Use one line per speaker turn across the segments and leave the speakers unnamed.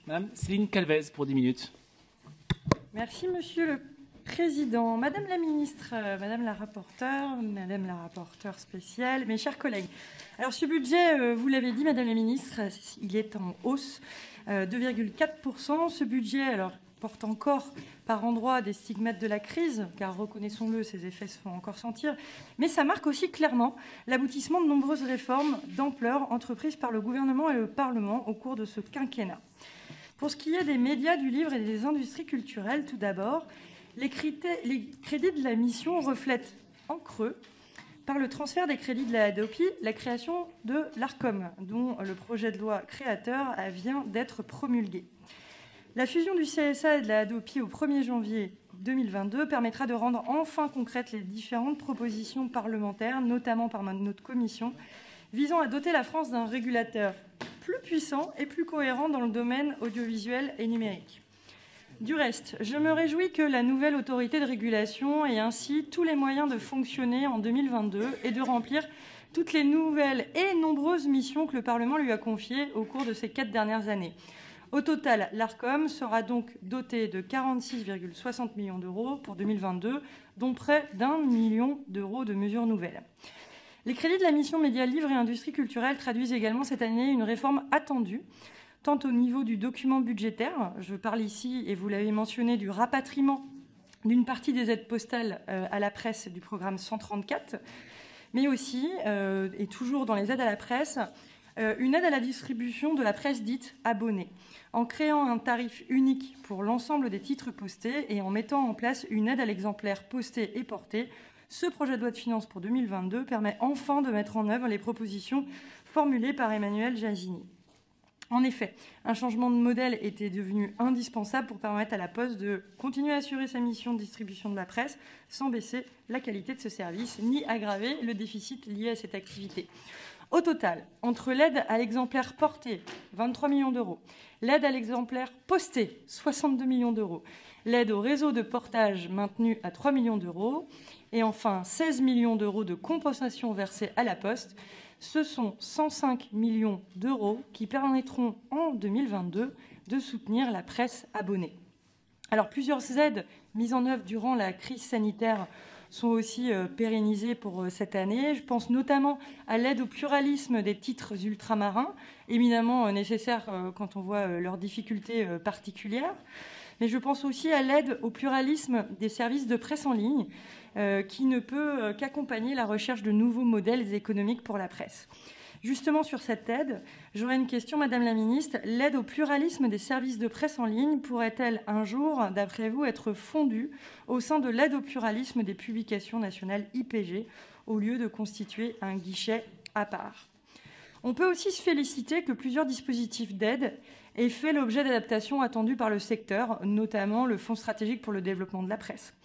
Madame Céline Calvez pour 10 minutes.
Merci, Monsieur le Président. Madame la Ministre, Madame la rapporteure spéciale, mes chers collègues. Alors, ce budget, vous l'avez dit, Madame la Ministre, il est en hausse, 2,4%. Ce budget, alors, porte encore par endroits des stigmates de la crise, car reconnaissons-le, ses effets se font encore sentir, mais ça marque aussi clairement l'aboutissement de nombreuses réformes d'ampleur entreprises par le gouvernement et le Parlement au cours de ce quinquennat. Pour ce qui est des médias, du livre et des industries culturelles, tout d'abord, les crédits de la mission reflètent en creux, par le transfert des crédits de la Hadopi, la création de l'ARCOM, dont le projet de loi créateur vient d'être promulgué. La fusion du CSA et de la Hadopi au 1er janvier 2022 permettra de rendre enfin concrètes les différentes propositions parlementaires, notamment par notre commission, visant à doter la France d'un régulateur plus puissant et plus cohérent dans le domaine audiovisuel et numérique. Du reste, je me réjouis que la nouvelle autorité de régulation ait ainsi tous les moyens de fonctionner en 2022 et de remplir toutes les nouvelles et nombreuses missions que le Parlement lui a confiées au cours de ces 4 dernières années. Au total, l'ARCOM sera donc doté de 46,60 millions d'euros pour 2022, dont près d'1 million d'euros de mesures nouvelles. Les crédits de la mission Médias, Livres et Industries culturelles traduisent également cette année une réforme attendue, tant au niveau du document budgétaire, je parle ici, et vous l'avez mentionné, du rapatriement d'une partie des aides postales à la presse du programme 134, mais aussi, et toujours dans les aides à la presse, une aide à la distribution de la presse dite abonnée, en créant un tarif unique pour l'ensemble des titres postés et en mettant en place une aide à l'exemplaire posté et porté. Ce projet de loi de finances pour 2022 permet enfin de mettre en œuvre les propositions formulées par Emmanuel Jazini. En effet, un changement de modèle était devenu indispensable pour permettre à la Poste de continuer à assurer sa mission de distribution de la presse sans baisser la qualité de ce service, ni aggraver le déficit lié à cette activité. Au total, entre l'aide à l'exemplaire porté, 23 millions d'euros, l'aide à l'exemplaire posté, 62 millions d'euros, l'aide au réseau de portage maintenu à 3 millions d'euros, et enfin 16 millions d'euros de compensation versée à la Poste, ce sont 105 millions d'euros qui permettront en 2022 de soutenir la presse abonnée. Alors, plusieurs aides mises en œuvre durant la crise sanitaire sont aussi pérennisées pour cette année. Je pense notamment à l'aide au pluralisme des titres ultramarins, éminemment nécessaire quand on voit leurs difficultés particulières. Mais je pense aussi à l'aide au pluralisme des services de presse en ligne, qui ne peut qu'accompagner la recherche de nouveaux modèles économiques pour la presse. Justement, sur cette aide, j'aurais une question, Madame la Ministre. L'aide au pluralisme des services de presse en ligne pourrait-elle un jour, d'après vous, être fondue au sein de l'aide au pluralisme des publications nationales IPG, au lieu de constituer un guichet à part? On peut aussi se féliciter que plusieurs dispositifs d'aide aient fait l'objet d'adaptations attendues par le secteur, notamment le Fonds stratégique pour le développement de la presse.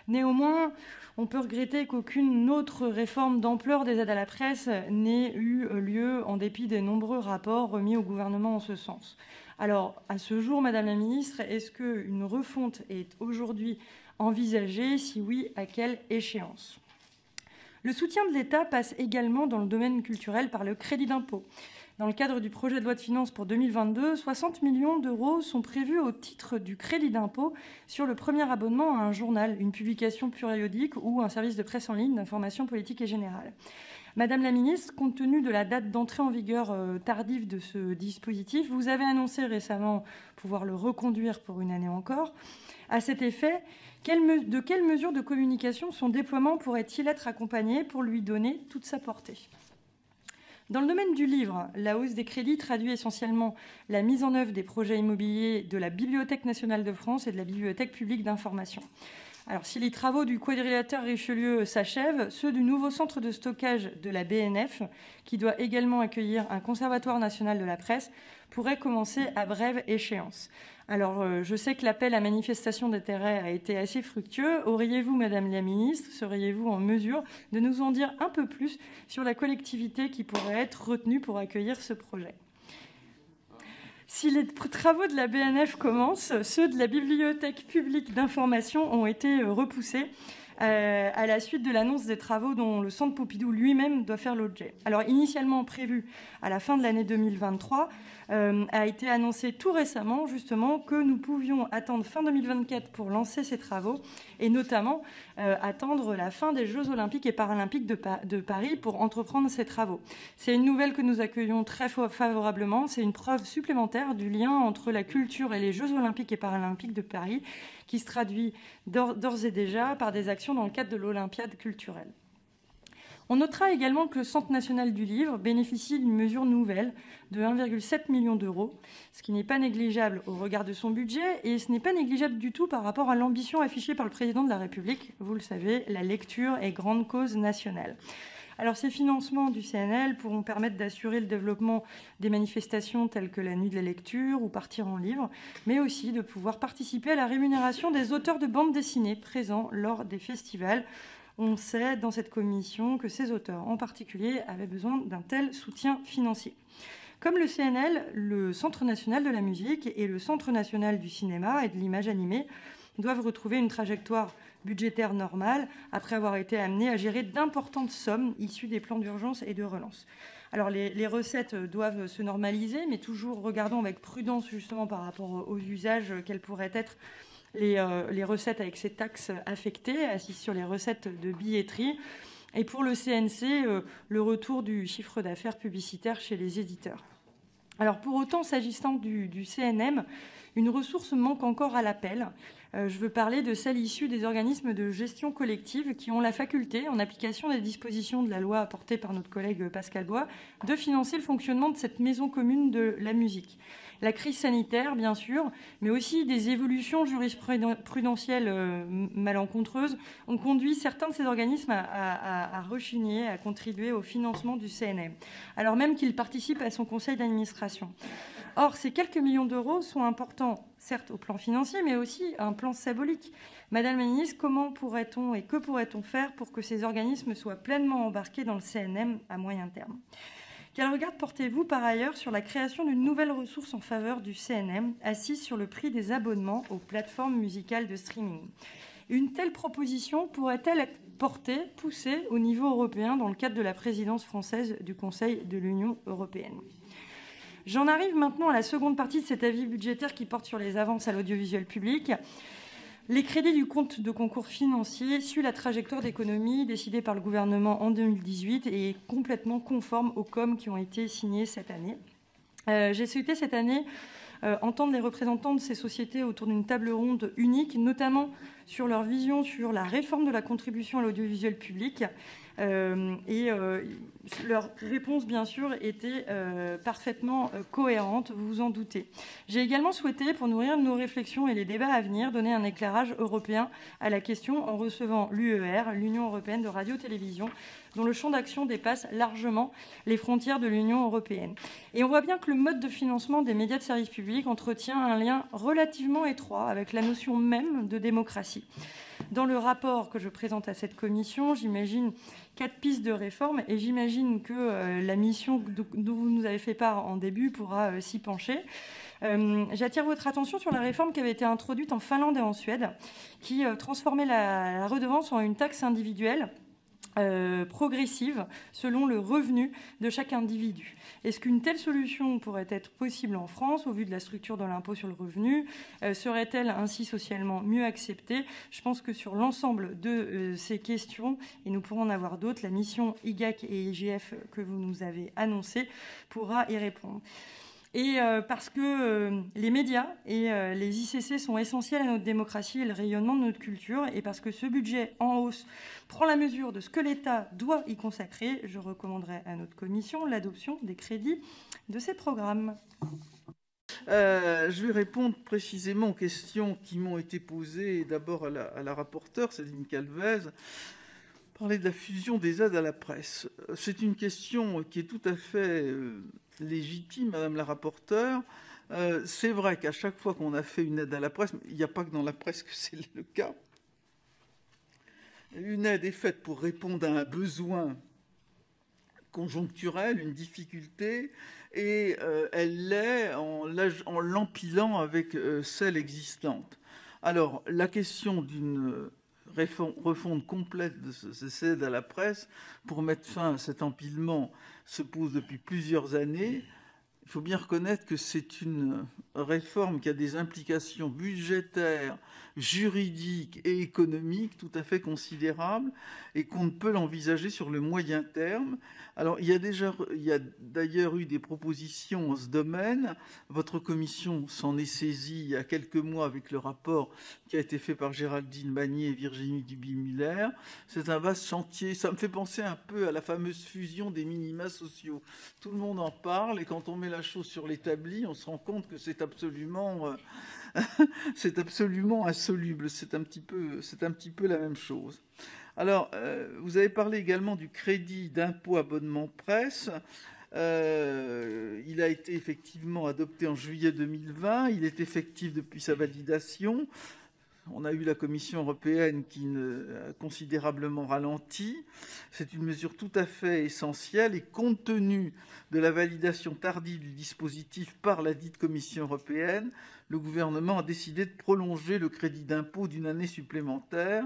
Néanmoins, on peut regretter qu'aucune autre réforme d'ampleur des aides à la presse n'ait eu lieu en dépit des nombreux rapports remis au gouvernement en ce sens. Alors, à ce jour, Madame la Ministre, est-ce qu'une refonte est aujourd'hui envisagée? Si oui, à quelle échéance? Le soutien de l'État passe également dans le domaine culturel par le crédit d'impôt. Dans le cadre du projet de loi de finances pour 2022, 60 millions d'euros sont prévus au titre du crédit d'impôt sur le premier abonnement à un journal, une publication périodique ou un service de presse en ligne d'information politique et générale. Madame la Ministre, compte tenu de la date d'entrée en vigueur tardive de ce dispositif, vous avez annoncé récemment pouvoir le reconduire pour une année encore. À cet effet, de quelles mesures de communication son déploiement pourrait-il être accompagné pour lui donner toute sa portée? Dans le domaine du livre, la hausse des crédits traduit essentiellement la mise en œuvre des projets immobiliers de la Bibliothèque nationale de France et de la Bibliothèque publique d'information. Alors, si les travaux du quadrilatère Richelieu s'achèvent, ceux du nouveau centre de stockage de la BNF, qui doit également accueillir un conservatoire national de la presse, pourraient commencer à brève échéance. Alors, je sais que l'appel à manifestation d'intérêt a été assez fructueux. Auriez-vous, Madame la Ministre, seriez-vous en mesure de nous en dire un peu plus sur la collectivité qui pourrait être retenue pour accueillir ce projet? Si les travaux de la BNF commencent, ceux de la Bibliothèque publique d'information ont été repoussés à la suite de l'annonce des travaux dont le Centre Pompidou lui-même doit faire l'objet. Alors initialement prévu à la fin de l'année 2023, a été annoncé tout récemment justement que nous pouvions attendre fin 2024 pour lancer ces travaux et notamment attendre la fin des Jeux Olympiques et Paralympiques de Paris pour entreprendre ces travaux. C'est une nouvelle que nous accueillons très favorablement. C'est une preuve supplémentaire du lien entre la culture et les Jeux Olympiques et Paralympiques de Paris qui se traduit d'ores et déjà par des actions dans le cadre de l'Olympiade culturelle. On notera également que le Centre national du livre bénéficie d'une mesure nouvelle de 1,7 million d'euros, ce qui n'est pas négligeable au regard de son budget et ce n'est pas négligeable du tout par rapport à l'ambition affichée par le président de la République. Vous le savez, la lecture est grande cause nationale. Alors, ces financements du CNL pourront permettre d'assurer le développement des manifestations telles que la Nuit de la lecture ou Partir en livre, mais aussi de pouvoir participer à la rémunération des auteurs de bandes dessinées présents lors des festivals. On sait dans cette commission que ces auteurs en particulier avaient besoin d'un tel soutien financier. Comme le CNL, le Centre national de la musique et le Centre national du cinéma et de l'image animée doivent retrouver une trajectoire budgétaire normale après avoir été amenés à gérer d'importantes sommes issues des plans d'urgence et de relance. Alors les recettes doivent se normaliser, mais toujours regardons avec prudence justement par rapport aux usages quelles pourraient être les recettes avec ces taxes affectées, assises sur les recettes de billetterie. Et pour le CNC, le retour du chiffre d'affaires publicitaire chez les éditeurs. Alors pour autant, s'agissant du CNM, une ressource manque encore à l'appel. Je veux parler de celle issue des organismes de gestion collective qui ont la faculté, en application des dispositions de la loi apportée par notre collègue Pascal Bois, de financer le fonctionnement de cette maison commune de la musique. La crise sanitaire, bien sûr, mais aussi des évolutions jurisprudentielles malencontreuses ont conduit certains de ces organismes à rechigner, à contribuer au financement du CNM, alors même qu'ils participent à son conseil d'administration. Or, ces quelques millions d'euros sont importants, certes au plan financier, mais aussi un plan symbolique. Madame la ministre, comment pourrait-on et que pourrait-on faire pour que ces organismes soient pleinement embarqués dans le CNM à moyen terme ? Quel regard portez-vous par ailleurs sur la création d'une nouvelle ressource en faveur du CNM, assise sur le prix des abonnements aux plateformes musicales de streaming ? Une telle proposition pourrait-elle être portée, poussée au niveau européen dans le cadre de la présidence française du Conseil de l'Union européenne ? J'en arrive maintenant à la seconde partie de cet avis budgétaire qui porte sur les avances à l'audiovisuel public. Les crédits du compte de concours financier suivent la trajectoire d'économie décidée par le gouvernement en 2018 et est complètement conforme aux COM qui ont été signés cette année. J'ai souhaité cette année entendre les représentants de ces sociétés autour d'une table ronde unique, notamment sur leur vision sur la réforme de la contribution à l'audiovisuel public. Leur réponse, bien sûr, était parfaitement cohérente, vous vous en doutez. J'ai également souhaité, pour nourrir nos réflexions et les débats à venir, donner un éclairage européen à la question en recevant l'UER, l'Union européenne de radio-télévision, dont le champ d'action dépasse largement les frontières de l'Union européenne. Et on voit bien que le mode de financement des médias de service public entretient un lien relativement étroit avec la notion même de démocratie. Dans le rapport que je présente à cette commission, j'imagine 4 pistes de réforme et j'imagine que la mission dont vous nous avez fait part en début pourra s'y pencher. J'attire votre attention sur la réforme qui avait été introduite en Finlande et en Suède, qui transformait la redevance en une taxe individuelle progressive selon le revenu de chaque individu. Est-ce qu'une telle solution pourrait être possible en France au vu de la structure de l'impôt sur le revenu ? Serait-elle ainsi socialement mieux acceptée ? Je pense que sur l'ensemble de ces questions, et nous pourrons en avoir d'autres, la mission IGAC et IGF que vous nous avez annoncée pourra y répondre. Et parce que les médias et les ICC sont essentiels à notre démocratie et le rayonnement de notre culture, et parce que ce budget en hausse prend la mesure de ce que l'État doit y consacrer, je recommanderai à notre commission l'adoption des crédits de ces programmes.
Je vais répondre précisément aux questions qui m'ont été posées. D'abord à la rapporteure, Céline Calvez. Parler de la fusion des aides à la presse. C'est une question qui est tout à fait légitime, Madame la rapporteure. C'est vrai qu'à chaque fois qu'on a fait une aide à la presse, il n'y a pas que dans la presse que c'est le cas, une aide est faite pour répondre à un besoin conjoncturel, une difficulté, et elle l'est en l'empilant avec celle existante. Alors, la question d'une refonte complète de ces aides à la presse pour mettre fin à cet empilement se pose depuis plusieurs années. Il faut bien reconnaître que c'est une réforme qui a des implications budgétaires, juridiques et économiques tout à fait considérables et qu'on ne peut l'envisager sur le moyen terme. Alors, il y a d'ailleurs eu des propositions en ce domaine. Votre commission s'en est saisie il y a quelques mois avec le rapport qui a été fait par Géraldine Magnier et Virginie Duby-Muller. C'est un vaste chantier. Ça me fait penser un peu à la fameuse fusion des minima sociaux. Tout le monde en parle et quand on met la chose sur l'établi, on se rend compte que c'est absolument insoluble. C'est un petit peu la même chose. Alors, vous avez parlé également du crédit d'impôt abonnement presse. Il a été effectivement adopté en juillet 2020. Il est effectif depuis sa validation. On a eu la Commission européenne qui a considérablement ralenti. C'est une mesure tout à fait essentielle et compte tenu de la validation tardive du dispositif par la dite Commission européenne, le gouvernement a décidé de prolonger le crédit d'impôt d'une année supplémentaire.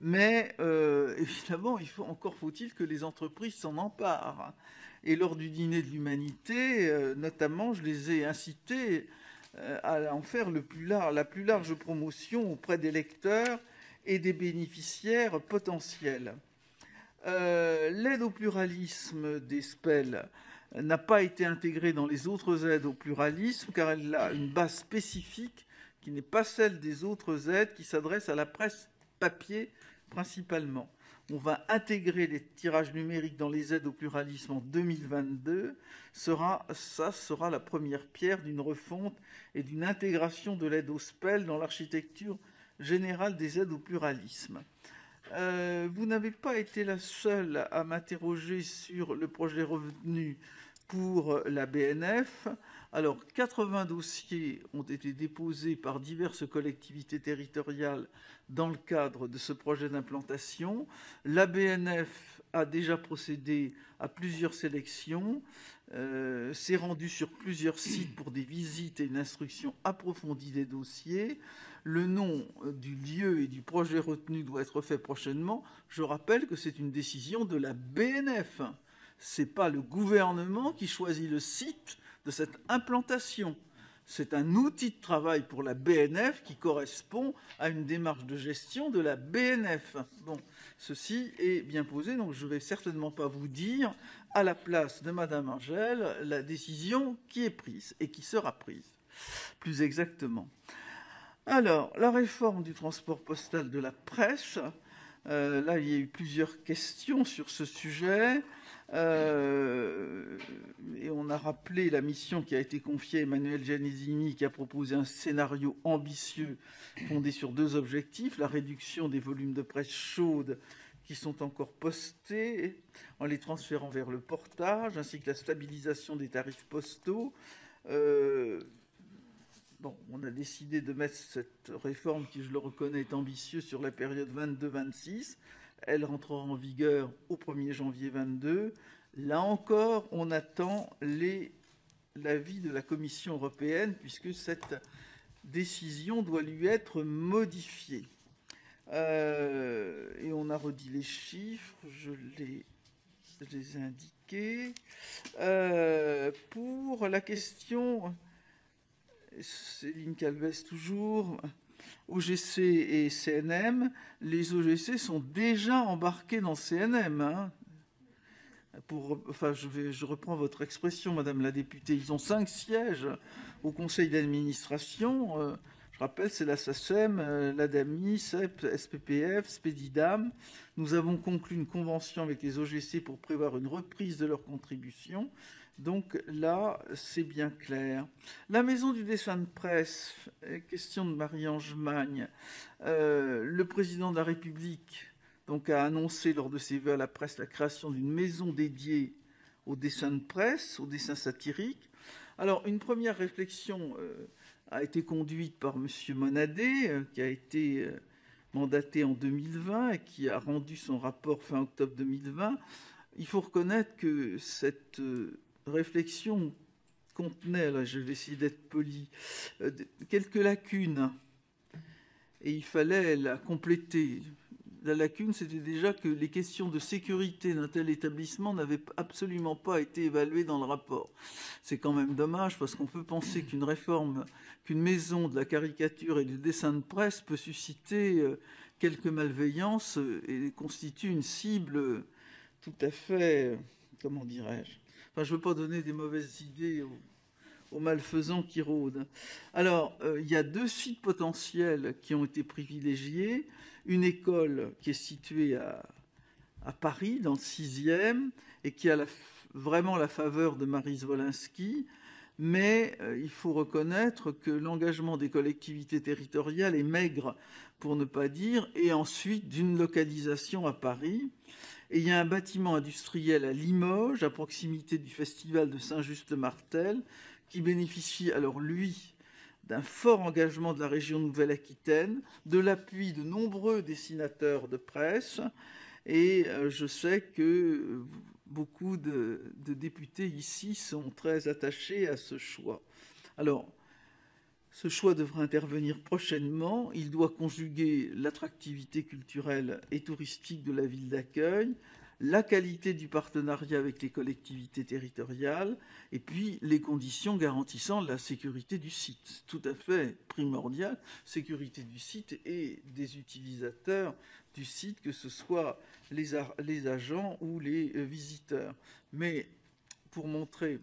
Mais évidemment, faut-il que les entreprises s'en emparent. Et lors du dîner de l'humanité, notamment, je les ai incités à en faire la plus large promotion auprès des lecteurs et des bénéficiaires potentiels. L'aide au pluralisme des SPEL n'a pas été intégrée dans les autres aides au pluralisme car elle a une base spécifique qui n'est pas celle des autres aides qui s'adressent à la presse papier principalement. On va intégrer les tirages numériques dans les aides au pluralisme en 2022. Ça sera la première pierre d'une refonte et d'une intégration de l'aide au SPEL dans l'architecture générale des aides au pluralisme. Vous n'avez pas été la seule à m'interroger sur le projet revenu pour la BNF. Alors, 80 dossiers ont été déposés par diverses collectivités territoriales dans le cadre de ce projet d'implantation. La BNF a déjà procédé à plusieurs sélections, s'est rendue sur plusieurs sites pour des visites et une instruction approfondie des dossiers. Le nom du lieu et du projet retenu doit être fait prochainement. Je rappelle que c'est une décision de la BNF. Ce n'est pas le gouvernement qui choisit le site de cette implantation. C'est un outil de travail pour la BNF qui correspond à une démarche de gestion de la BNF. Bon, ceci est bien posé, donc je ne vais certainement pas vous dire à la place de Madame Angèle la décision qui est prise et qui sera prise, plus exactement. Alors, la réforme du transport postal de la presse, là il y a eu plusieurs questions sur ce sujet. Et on a rappelé la mission qui a été confiée à Emmanuel Gianesini qui a proposé un scénario ambitieux fondé sur deux objectifs, la réduction des volumes de presse chaude qui sont encore postés en les transférant vers le portage, ainsi que la stabilisation des tarifs postaux. On a décidé de mettre cette réforme qui, je le reconnais, est ambitieuse sur la période 22-26. Elle rentrera en vigueur au 1er janvier 2022. Là encore, on attend l'avis de la Commission européenne puisque cette décision doit lui être modifiée. Et on a redit les chiffres, je les ai indiqués. Pour la question, Céline Calvez toujours... OGC et CNM, les OGC sont déjà embarqués dans CNM. Hein. Je reprends votre expression, Madame la députée. Ils ont 5 sièges au conseil d'administration. Je rappelle, c'est la SACEM, l'ADAMI, CEP, SPPF, SPEDIDAM. Nous avons conclu une convention avec les OGC pour prévoir une reprise de leurs contributions. Donc là, c'est bien clair. La maison du dessin de presse, question de Marie-Ange Magne. Le président de la République a annoncé lors de ses vœux à la presse la création d'une maison dédiée au dessin de presse, au dessin satirique. Alors, une première réflexion a été conduite par M. Monadet, qui a été mandaté en 2020 et qui a rendu son rapport fin octobre 2020. Il faut reconnaître que cette réflexion contenait, là je vais essayer d'être poli, quelques lacunes et il fallait la compléter. La lacune, c'était déjà que les questions de sécurité d'un tel établissement n'avaient absolument pas été évaluées dans le rapport. C'est quand même dommage parce qu'on peut penser qu'une maison de la caricature et du dessin de presse peut susciter quelques malveillances et constitue une cible tout à fait, comment dirais-je, enfin, je ne veux pas donner des mauvaises idées aux malfaisants qui rôdent. Alors, il y a 2 sites potentiels qui ont été privilégiés. Une école qui est située à Paris, dans le 6e, et qui a vraiment la faveur de Maryse Wolinski. Mais il faut reconnaître que l'engagement des collectivités territoriales est maigre, pour ne pas dire, et ensuite d'une localisation à Paris. Et il y a un bâtiment industriel à Limoges, à proximité du festival de Saint-Just-Martel, qui bénéficie alors, lui, d'un fort engagement de la région Nouvelle-Aquitaine, de l'appui de nombreux dessinateurs de presse, et je sais que beaucoup de députés ici sont très attachés à ce choix. Alors, ce choix devra intervenir prochainement. Il doit conjuguer l'attractivité culturelle et touristique de la ville d'accueil, la qualité du partenariat avec les collectivités territoriales et puis les conditions garantissant la sécurité du site. Tout à fait primordial, sécurité du site et des utilisateurs du site, que ce soit les agents ou les visiteurs. Mais pour montrer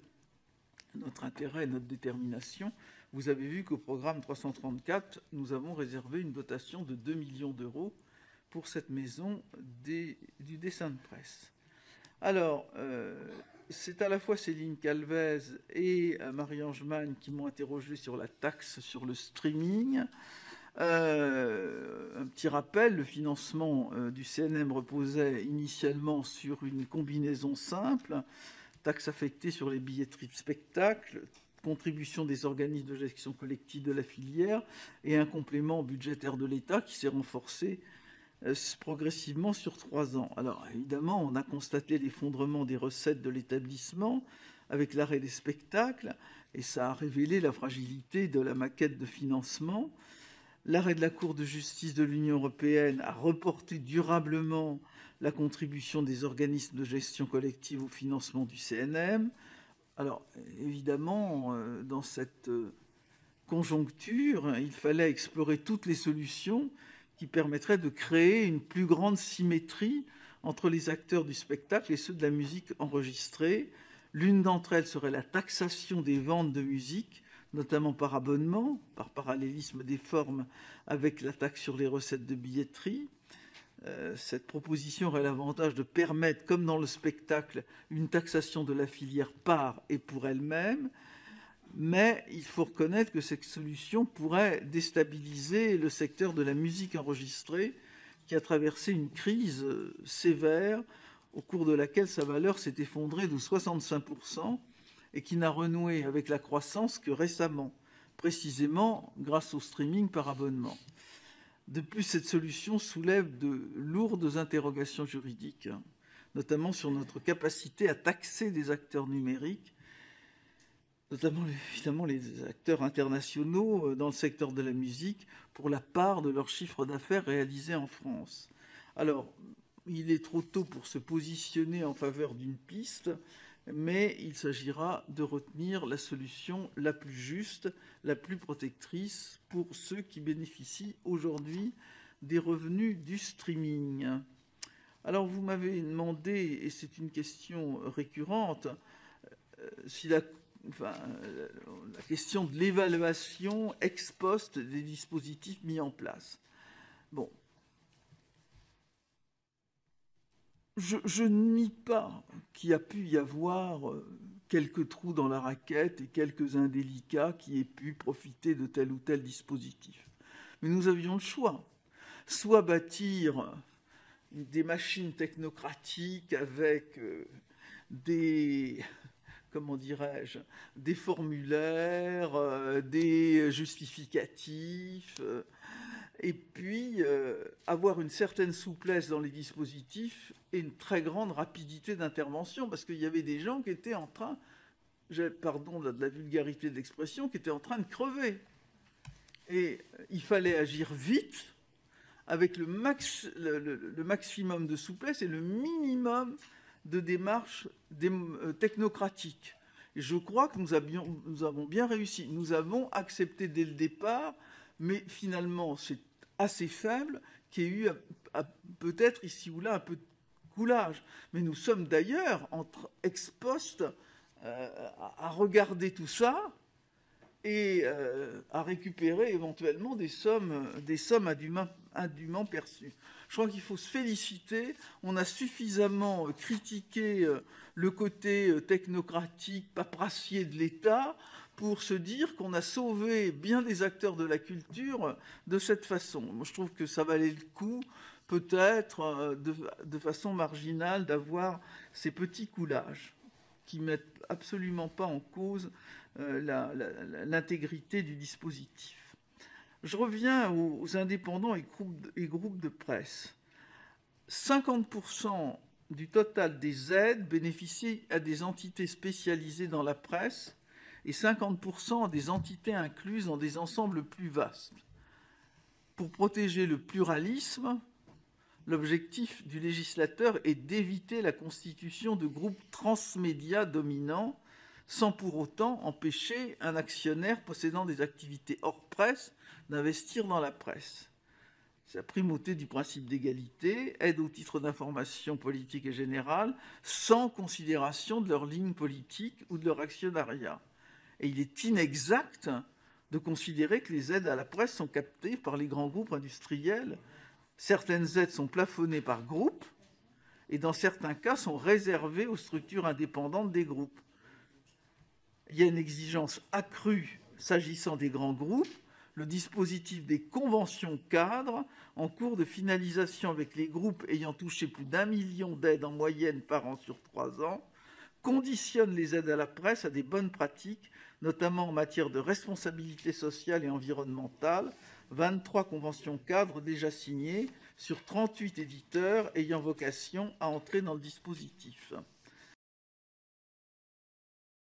notre intérêt et notre détermination, vous avez vu qu'au programme 334, nous avons réservé une dotation de 2 millions d'euros pour cette maison du dessin de presse. Alors, c'est à la fois Céline Calvez et Marie-Ange Magne qui m'ont interrogé sur la taxe sur le streaming. Un petit rappel, le financement du CNM reposait initialement sur une combinaison simple, taxe affectée sur les billetteries de spectacle, contribution des organismes de gestion collective de la filière et un complément budgétaire de l'État qui s'est renforcé progressivement sur 3 ans. Alors évidemment, on a constaté l'effondrement des recettes de l'établissement avec l'arrêt des spectacles et ça a révélé la fragilité de la maquette de financement. L'arrêt de la Cour de justice de l'Union européenne a reporté durablement la contribution des organismes de gestion collective au financement du CNM. Alors, évidemment, dans cette conjoncture, il fallait explorer toutes les solutions qui permettraient de créer une plus grande symétrie entre les acteurs du spectacle et ceux de la musique enregistrée. L'une d'entre elles serait la taxation des ventes de musique, notamment par abonnement, par parallélisme des formes avec la taxe sur les recettes de billetterie. Cette proposition aurait l'avantage de permettre, comme dans le spectacle, une taxation de la filière par et pour elle-même, mais il faut reconnaître que cette solution pourrait déstabiliser le secteur de la musique enregistrée, qui a traversé une crise sévère, au cours de laquelle sa valeur s'est effondrée de 65% et qui n'a renoué avec la croissance que récemment, précisément grâce au streaming par abonnement. De plus, cette solution soulève de lourdes interrogations juridiques, notamment sur notre capacité à taxer des acteurs numériques, notamment évidemment les acteurs internationaux dans le secteur de la musique, pour la part de leur chiffre d'affaires réalisé en France. Alors, il est trop tôt pour se positionner en faveur d'une piste, mais il s'agira de retenir la solution la plus juste, la plus protectrice pour ceux qui bénéficient aujourd'hui des revenus du streaming. Alors vous m'avez demandé, et c'est une question récurrente, si la question de l'évaluation ex post des dispositifs mis en place. Bon. Je ne nie pas qu'il a pu y avoir quelques trous dans la raquette et quelques indélicats qui aient pu profiter de tel ou tel dispositif. Mais nous avions le choix. Soit bâtir des machines technocratiques avec des formulaires, des justificatifs, et puis avoir une certaine souplesse dans les dispositifs et une très grande rapidité d'intervention, parce qu'il y avait des gens qui étaient en train, pardon de la vulgarité de l'expression, qui étaient en train de crever. Et il fallait agir vite, avec le maximum de souplesse et le minimum de démarches technocratiques. Et je crois que nous avons bien réussi. Nous avons accepté dès le départ, mais finalement, c'est assez faible qu'il y ait eu peut-être ici ou là un peu de coulage. Mais nous sommes d'ailleurs ex post à regarder tout ça et à récupérer éventuellement des sommes indûment perçues. Je crois qu'il faut se féliciter. On a suffisamment critiqué le côté technocratique, paperassier de l'État pour se dire qu'on a sauvé bien des acteurs de la culture de cette façon. Moi, je trouve que ça valait le coup, peut-être de façon marginale, d'avoir ces petits coulages qui ne mettent absolument pas en cause l'intégrité du dispositif. Je reviens aux indépendants et groupes de presse. 50% du total des aides bénéficient à des entités spécialisées dans la presse et 50% à des entités incluses dans des ensembles plus vastes. Pour protéger le pluralisme, l'objectif du législateur est d'éviter la constitution de groupes transmédia dominants sans pour autant empêcher un actionnaire possédant des activités hors presse d'investir dans la presse. C'est la primauté du principe d'égalité, aide au titre d'information politique et générale, sans considération de leur ligne politique ou de leur actionnariat. Et il est inexact de considérer que les aides à la presse sont captées par les grands groupes industriels. Certaines aides sont plafonnées par groupe et dans certains cas sont réservées aux structures indépendantes des groupes. Il y a une exigence accrue s'agissant des grands groupes. Le dispositif des conventions cadres en cours de finalisation avec les groupes ayant touché plus d'1 million d'aides en moyenne par an sur 3 ans conditionne les aides à la presse à des bonnes pratiques, notamment en matière de responsabilité sociale et environnementale. 23 conventions cadres déjà signées sur 38 éditeurs ayant vocation à entrer dans le dispositif.